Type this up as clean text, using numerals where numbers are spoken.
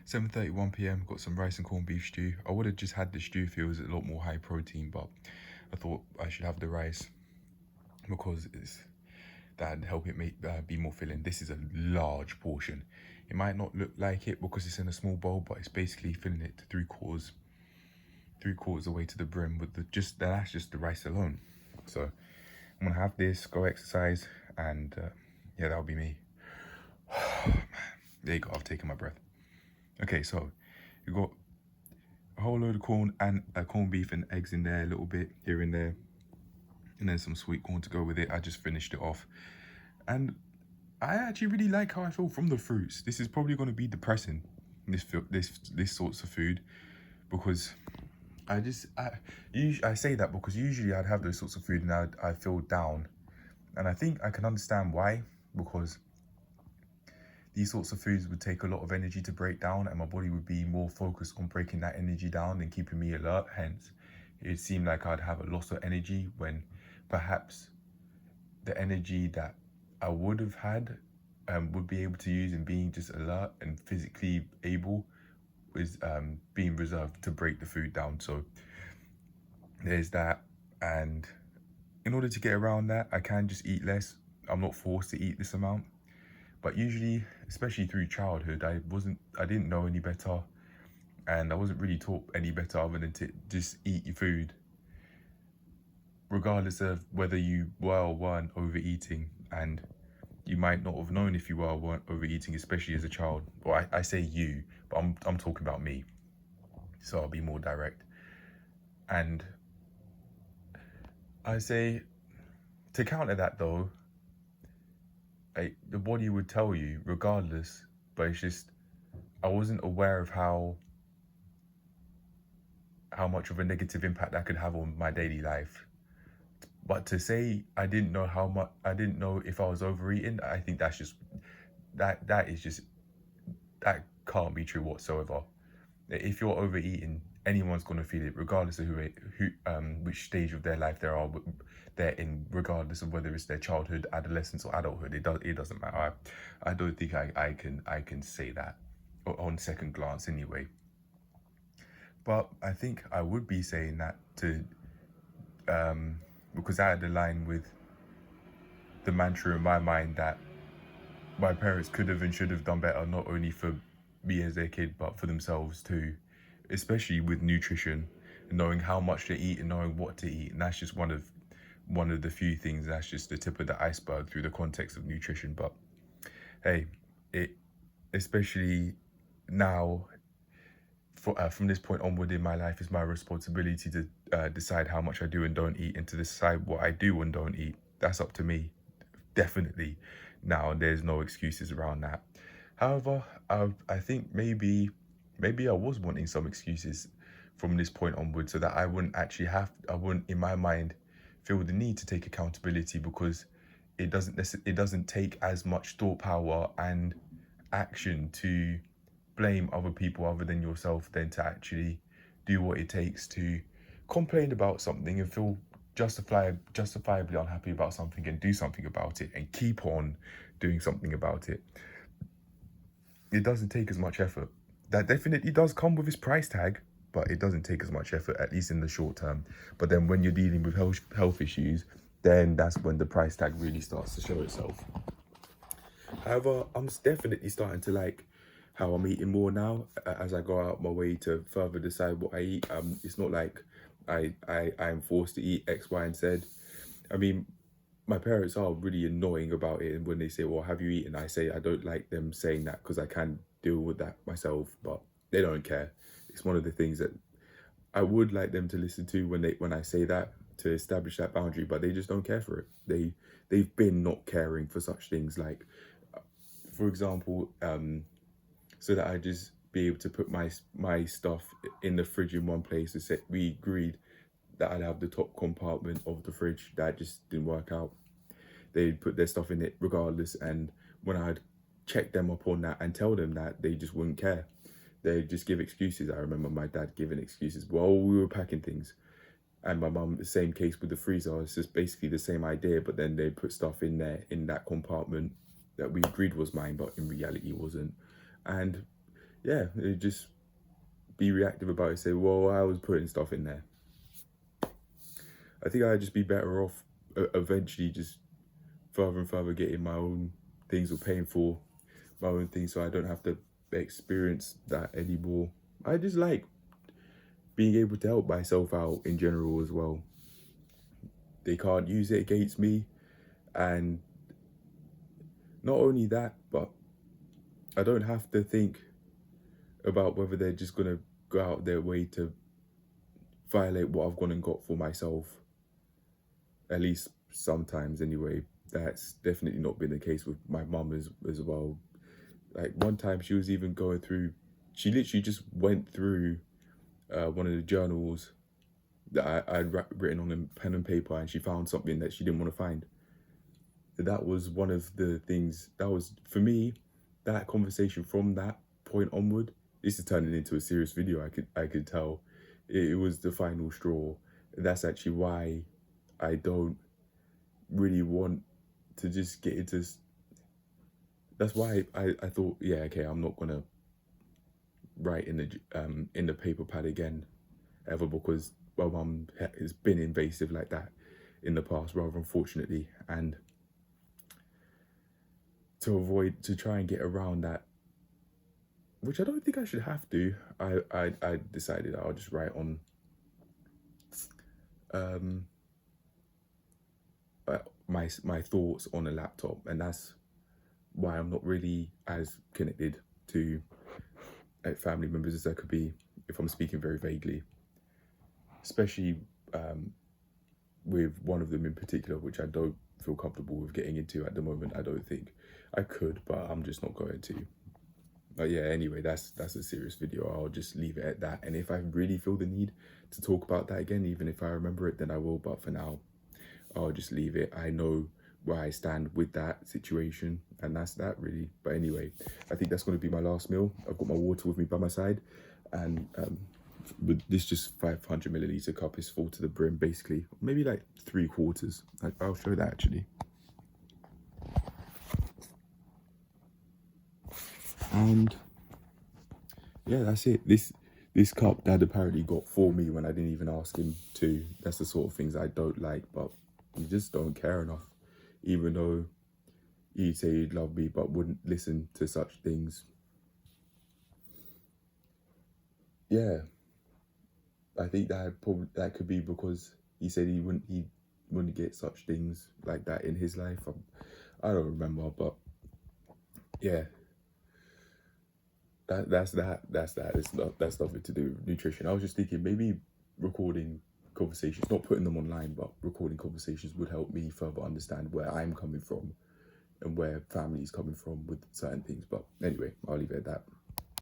7:31 p.m. Got some rice and corned beef stew. I would have just had the stew if it was a lot more high protein, but I thought I should have the rice because that'd help it be more filling. This is a large portion. It might not look like it because it's in a small bowl, but it's basically filling it to three quarters the way to the brim with that's just the rice alone. So I'm gonna have this, go exercise, and yeah, that'll be me. There you go. I've taken my breath. Okay, so you got a whole load of corn and corned beef and eggs in there, a little bit here and there, and then some sweet corn to go with it. I just finished it off, and I actually really like how I feel from the fruits. This is probably going to be depressing, this sorts of food, because I say that because usually I'd have those sorts of food and I feel down, and I think I can understand why, because these sorts of foods would take a lot of energy to break down, and my body would be more focused on breaking that energy down than keeping me alert. Hence, it seemed like I'd have a loss of energy when perhaps the energy that I would have had would be able to use in being just alert and physically able is being reserved to break the food down. So there's that. And in order to get around that, I can just eat less. I'm not forced to eat this amount. But usually, especially through childhood, I didn't know any better, and I wasn't really taught any better other than to just eat your food, regardless of whether you were or weren't overeating. And you might not have known if you were or weren't overeating, especially as a child. Well, I say you, but I'm talking about me, so I'll be more direct. And I say, to counter that though, the body would tell you regardless, but it's just I wasn't aware of how much of a negative impact that could have on my daily life. But to say I didn't know if I was overeating, I think that's just that can't be true whatsoever. If you're overeating, anyone's gonna feel it, regardless of which stage of their life they're in, regardless of whether it's their childhood, adolescence, or adulthood. It doesn't matter. I don't think I can say that on second glance anyway. But I think I would be saying that because I had a line with the mantra in my mind that my parents could have and should have done better, not only for me as their kid, but for themselves too, especially with nutrition, knowing how much to eat and knowing what to eat. And that's just one of the few things, that's just the tip of the iceberg through the context of nutrition. But hey, especially now, from this point onward in my life, is my responsibility to decide how much I do and don't eat, and to decide what I do and don't eat. That's up to me, definitely. Now, there's no excuses around that. However, I think maybe I was wanting some excuses from this point onward, so that I wouldn't in my mind feel the need to take accountability, because it doesn't take as much thought power and action to blame other people other than yourself than to actually do what it takes to complain about something and feel justifiably unhappy about something and do something about it and keep on doing something about it. It doesn't take as much effort. That definitely does come with its price tag, but it doesn't take as much effort, at least in the short term. But then when you're dealing with health issues, then that's when the price tag really starts to show itself. However, I'm definitely starting to like how I'm eating more now as I go out my way to further decide what I eat. It's not like I'm forced to eat X, Y, and Z. I mean, my parents are really annoying about it, and when they say, well, have you eaten? I say I don't like them saying that, because I can deal with that myself, but they don't care. It's one of the things that I would like them to listen to when I say that, to establish that boundary, but they just don't care for it. They've been not caring for such things, like, for example, so that I just be able to put my stuff in the fridge in one place. We agreed that I'd have the top compartment of the fridge. That just didn't work out. They put their stuff in it regardless, and when I'd check them up on that and tell them that, they just wouldn't care. They'd just give excuses. I remember my dad giving excuses while we were packing things, and my mum, the same case with the freezer. It's just basically the same idea, but then they put stuff in there in that compartment that we agreed was mine, but in reality wasn't. And yeah, it just be reactive about it. Say, well, I was putting stuff in there. I think I'd just be better off eventually just further and further getting my own things or paying for my own things so I don't have to experience that anymore. I just like being able to help myself out in general as well. They can't use it against me. And not only that, but I don't have to think about whether they're just going to go out their way to violate what I've gone and got for myself. At least sometimes anyway. That's definitely not been the case with my mum as well. Like one time she was even going through, she literally just went through one of the journals that I'd written on a pen and paper, and she found something that she didn't want to find. That was one of the things that was, for me, that conversation from that point onward, this is turning into a serious video, I could tell. It was the final straw. That's actually why I don't really want to just get into, that's why I thought, yeah, okay, I'm not gonna write in the paper pad again ever, because my mum has been invasive like that in the past, rather unfortunately. And to try and get around that, which I don't think I should have to, I decided I'll just write on my thoughts on a laptop, and that's why I'm not really as connected to family members as I could be if I'm speaking very vaguely, especially with one of them in particular, which I don't feel comfortable with getting into at the moment. I don't think I could, but I'm just not going to. But yeah, anyway, that's a serious video. I'll just leave it at that. And if I really feel the need to talk about that again, even if I remember it, then I will. But for now, I'll just leave it. I know where I stand with that situation, and that's that really. But anyway, I think that's going to be my last meal. I've got my water with me by my side, and with this just 500 milliliter cup is full to the brim, basically. Maybe like 3/4. I'll show that actually. And yeah, that's it. This cup Dad apparently got for me when I didn't even ask him to. That's the sort of things I don't like, but you just don't care enough. Even though he'd say he'd love me, but wouldn't listen to such things. Yeah, I think that could be because he said he wouldn't get such things like that in his life. I don't remember, but yeah. That's that. That's nothing to do with nutrition. I was just thinking maybe recording conversations, not putting them online, but recording conversations would help me further understand where I'm coming from and where family is coming from with certain things. But anyway, I'll leave it at that.